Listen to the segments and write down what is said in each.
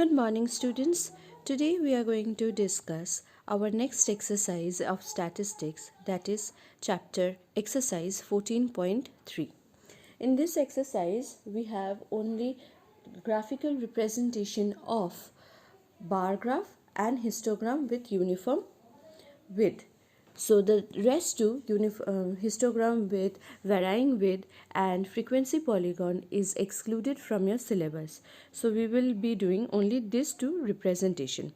Good morning, students. Today we are going to discuss our next exercise of statistics, that is, chapter exercise 14.3. In this exercise, we have only graphical representation of bar graph and histogram with uniform width. So the rest two histogram with varying width and frequency polygon is excluded from your syllabus. So we will be doing only these two representation.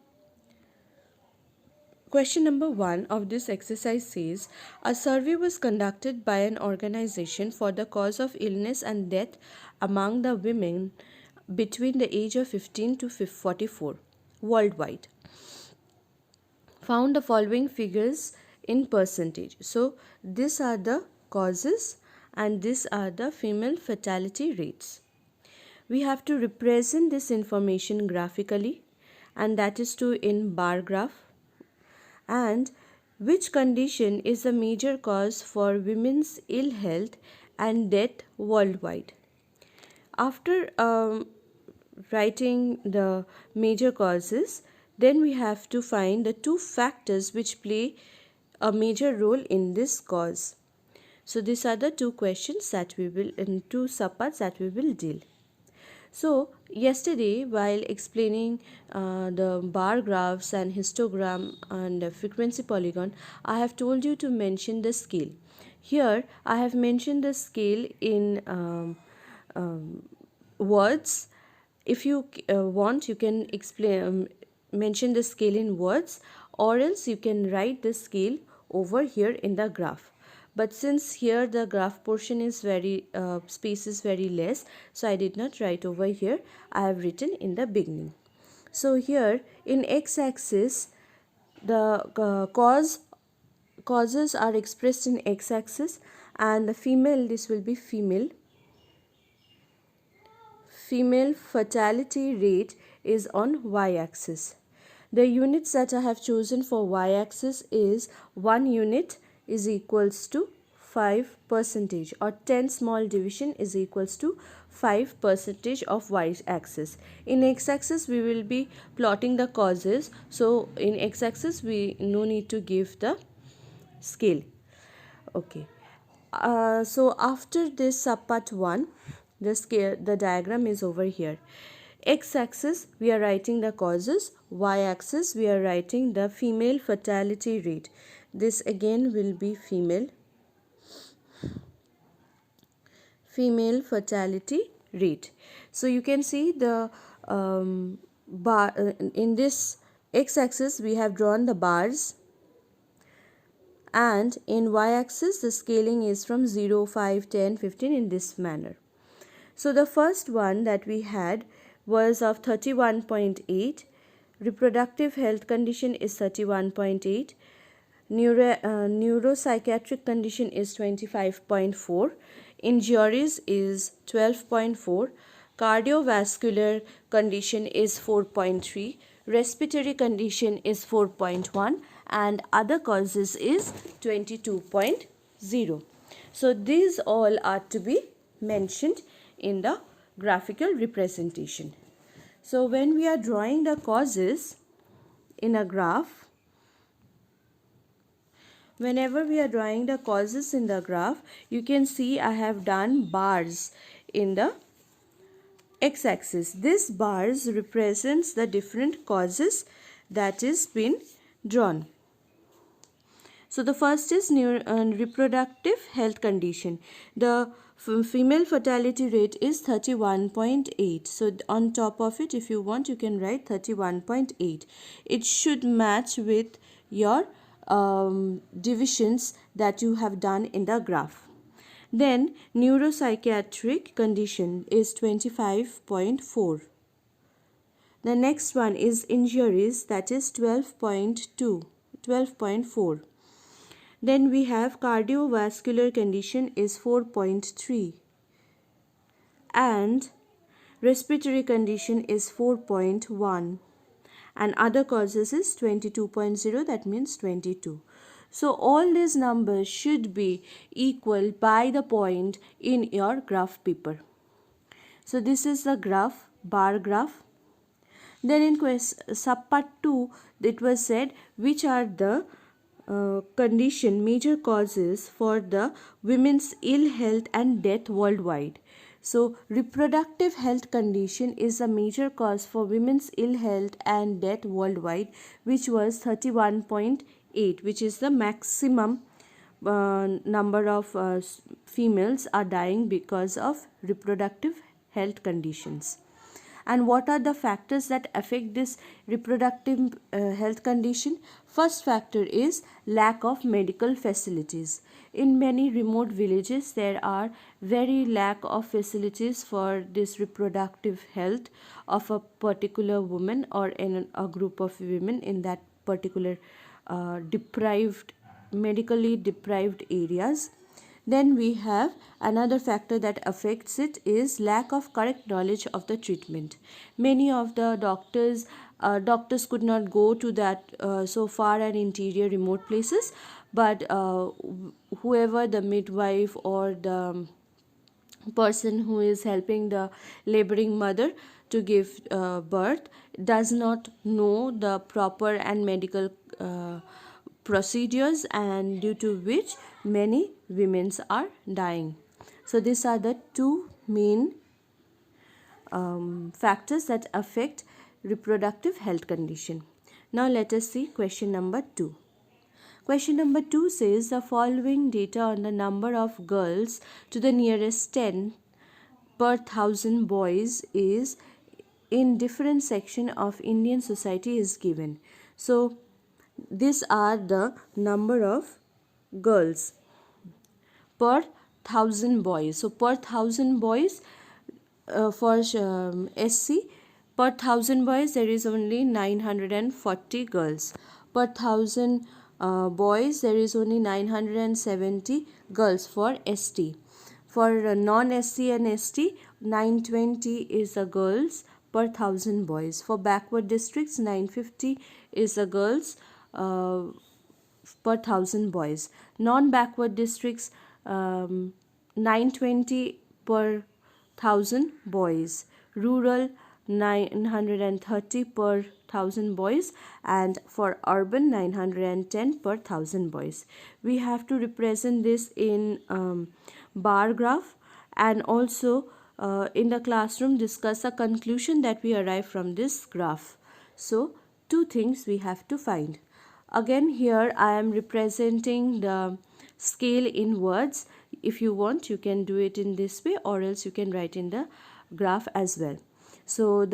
Question number 1 of this exercise says a survey was conducted by an organization for the cause of illness and death among the women between the age of 15 to 44 worldwide. Found the following figures in percentage. So these are the causes and these are the female fatality rates. We have to represent this information graphically, and that is to in bar graph. And which condition is the major cause for women's ill health and death worldwide? After writing the major causes, then we have to find the two factors which play a major role in this cause. So these are the two questions that we will, in two subparts that we will deal. So yesterday, while explaining the bar graphs and histogram and frequency polygon, I have told you to mention the scale. Here I have mentioned the scale in words. If you want, you can explain mention the scale in words, or else you can write the scale over here in the graph. But since here the graph portion is very space is very less, so I did not write over here. I have written in the beginning. So here in x-axis the causes are expressed in x-axis, and the female, this will be female fatality rate is on y-axis. The units that I have chosen for y-axis is 1 unit is equals to 5%, or 10 small division is equals to 5% of y-axis. In x-axis we will be plotting the causes, so in x-axis we no need to give the scale. Okay. So after this subpart 1, the diagram is over here. X-axis we are writing the causes, y-axis we are writing the female fatality rate. This again will be female fatality rate. So you can see the bar in this x-axis we have drawn the bars, and in y-axis the scaling is from 0, 5, 10, 15 in this manner. So the first one that we had was of 31.8. Reproductive health condition is 31.8. Neuropsychiatric condition is 25.4. Injuries is 12.4. Cardiovascular condition is 4.3. Respiratory condition is 4.1, and other causes is 22.0. So these all are to be mentioned in the graphical representation. So when we are drawing the causes in a graph, whenever we are drawing the causes in the graph, you can see I have done bars in the x-axis. This bars represents the different causes that is been drawn. So the first is reproductive health condition. The female fatality rate is 31.8. So on top of it, if you want, you can write 31.8. It should match with your divisions that you have done in the graph. Then neuropsychiatric condition is 25.4. The next one is injuries, that is 12.4. Then we have cardiovascular condition is 4.3, and respiratory condition is 4.1, and other causes is 22.0, that means 22. So all these numbers should be equal by the point in your graph paper. So this is the graph, bar graph. Then in subpart 2, it was said which are the major causes for the women's ill health and death worldwide. So reproductive health condition is a major cause for women's ill health and death worldwide, which was 31.8, which is the maximum number of females are dying because of reproductive health conditions. And what are the factors that affect this reproductive health condition? First factor is lack of medical facilities. In many remote villages, there are very lack of facilities for this reproductive health of a particular woman or in a group of women in that particular medically deprived areas. Then we have another factor that affects it is lack of correct knowledge of the treatment. Many of the doctors could not go to that so far and interior remote places, but whoever the midwife or the person who is helping the laboring mother to give birth does not know the proper and medical procedures, and due to which many women are dying. So these are the two main factors that affect reproductive health condition. Now let us see question number 2. Question number 2 says the following data on the number of girls to the nearest 10 per thousand boys is in different section of Indian society is given. So these are the number of girls per thousand boys. So per thousand boys for SC, per thousand boys there is only 940 girls. Per thousand boys there is only 970 girls for ST. For non-SC and ST, 920 is the girls per thousand boys. For backward districts, 950 is the girls per thousand boys. Non-backward districts, 920 per thousand boys. Rural, 930 per thousand boys, and for urban 910 per thousand boys. We have to represent this in bar graph, and also in the classroom discuss a conclusion that we arrive from this graph. So two things we have to find. Again here I am representing the scale in words. If you want, you can do it in this way, or else you can write in the graph as well. So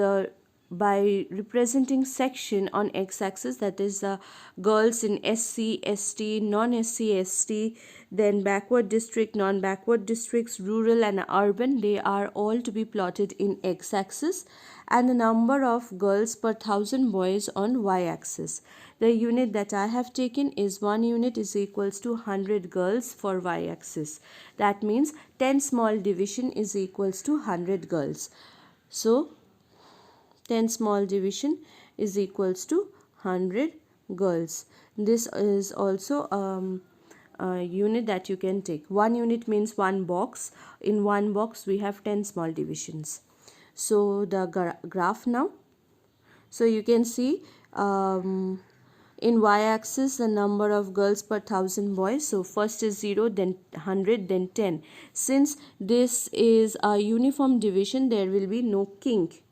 by representing section on x-axis, that is the girls in SC, ST, non-SC, ST, then backward district, non-backward districts, rural and urban, they are all to be plotted in x-axis, and the number of girls per thousand boys on y-axis. The unit that I have taken is 1 unit is equals to 100 girls for y-axis. That means 10 small division is equals to 100 girls. So 10 small division is equals to 100 girls. This is also a unit that you can take. 1 unit means 1 box. In 1 box we have 10 small divisions. So the graph now. So you can see in y-axis the number of girls per thousand boys. So first is 0, then 100, then 10. Since this is a uniform division, there will be no kink.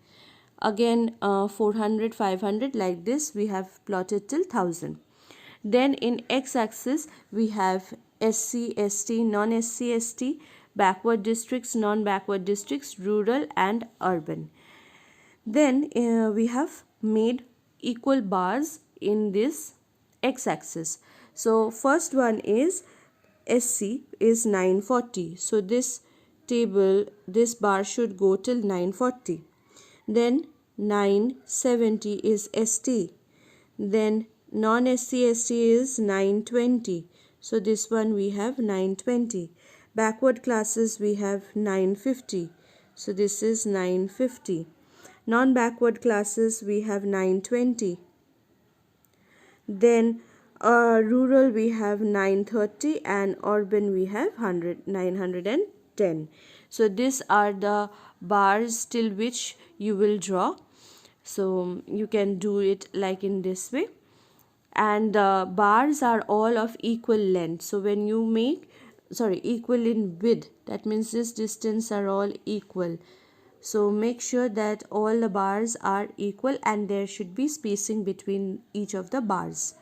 Again 400, 500, like this we have plotted till 1000. Then in x-axis we have SC, ST, non-SC, ST, backward districts, non-backward districts, rural and urban. Then we have made equal bars in this x-axis. So first one is SC is 940. So this bar should go till 940. Then 970 is ST. Then non-SC, ST is 920. So this one we have 920. Backward classes we have 950. So this is 950. Non-backward classes we have 920. Then rural we have 930, and urban we have 910. So these are the bars till which you will draw. So you can do it like in this way. And the bars are all of equal length. So when you make, sorry, equal in width, that means this distance are all equal. So make sure that all the bars are equal and there should be spacing between each of the bars.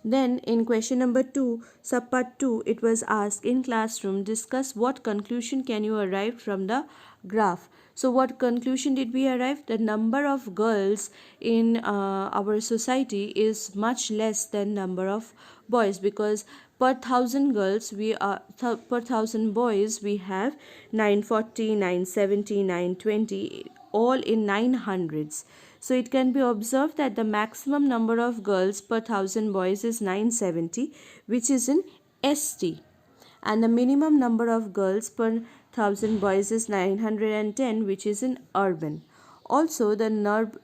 Then in question number 2, subpart 2, it was asked in classroom, discuss what conclusion can you arrive from the graph. So what conclusion did we arrive? The number of girls in our society is much less than number of boys, because per thousand girls we are per thousand boys we have 940, 970, 920, all in 900s. So it can be observed that the maximum number of girls per thousand boys is 970, which is in ST, and the minimum number of girls per thousand boys is 910, which is in urban. Also, the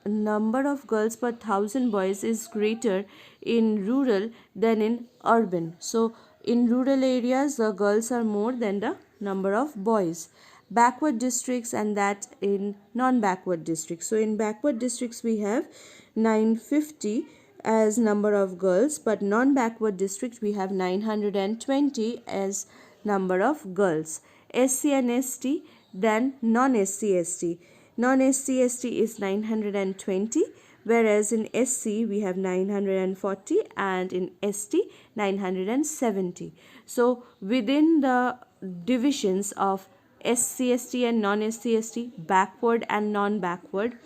number of girls per thousand boys is greater in rural than in urban. So, in rural areas, the girls are more than the number of boys. Backward districts and that in non-backward districts. So, in backward districts, we have 950 as number of girls, but non-backward districts we have 920 as number of girls. SC and ST, then non-SC ST. Non-SC ST is 920, whereas in SC we have 940 and in ST 970. So within the divisions of SC ST and non-SC ST, backward and non-backward,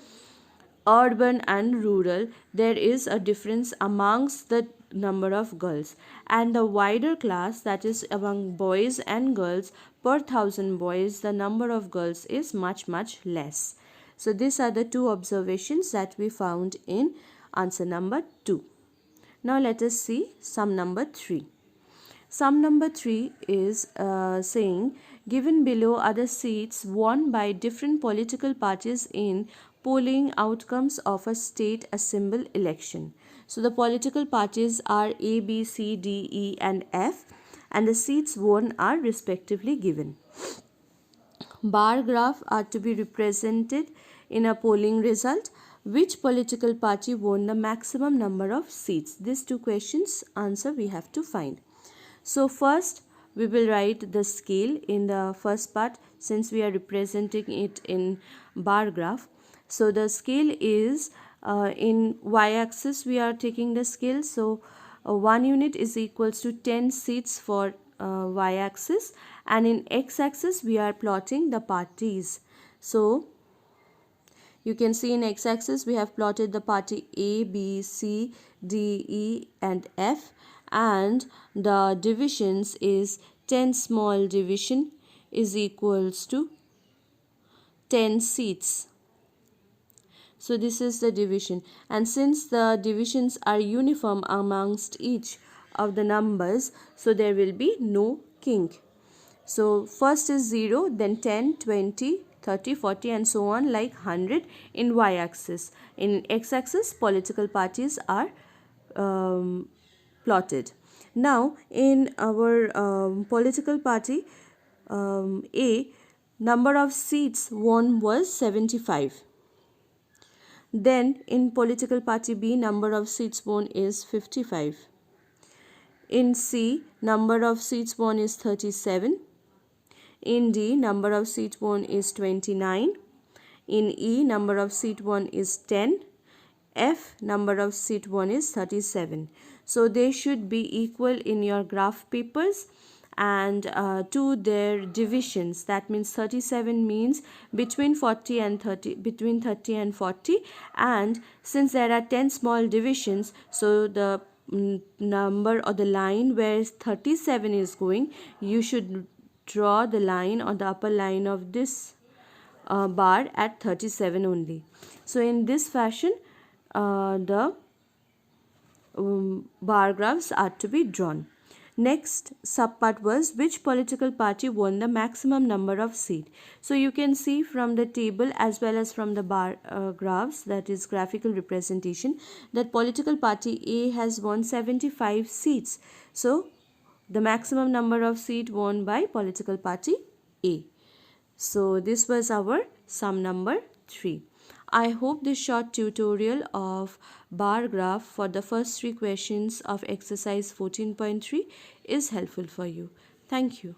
urban and rural, there is a difference amongst the number of girls, and the wider class, that is among boys and girls, per thousand boys the number of girls is much less. So these are the two observations that we found in answer number 2. Now let us see sum number 3. Sum number 3 is saying, given below are the seats won by different political parties in polling outcomes of a state assembly election. So the political parties are A, B, C, D, E and F, and the seats won are respectively given. Bar graph are to be represented in a polling result. Which political party won the maximum number of seats? These two questions answer we have to find. So first we will write the scale in the first part, since we are representing it in bar graph. So the scale is in y-axis we are taking the scale. So 1 unit is equals to 10 seats for y-axis, and in x-axis we are plotting the parties. So you can see in x-axis we have plotted the party A, B, C, D, E and F, and the divisions is 10 small division is equals to 10 seats. So this is the division, and since the divisions are uniform amongst each of the numbers, so there will be no kink. So first is 0, then 10, 20, 30, 40 and so on, like 100 in y-axis. In x-axis political parties are plotted. Now in our political party A, number of seats won was 75. Then in political party B, number of seats won is 55. In C, number of seats won is 37. In D, number of seats won is 29. In E, number of seats won is 10. F, number of seats won is 37. So they should be equal in your graph papers and to their divisions. That means 37 means between 40 and 30, between 30 and 40, and since there are 10 small divisions, so the number or the line where 37 is going, you should draw the line on the upper line of this bar at 37 only. So in this fashion the bar graphs are to be drawn. Next subpart was, which political party won the maximum number of seats? So you can see from the table as well as from the bar graphs, that is graphical representation, that political party A has won 75 seats. So the maximum number of seats won by political party A. So this was our sum number 3. I hope this short tutorial of bar graph for the first three questions of exercise 14.3 is helpful for you. Thank you.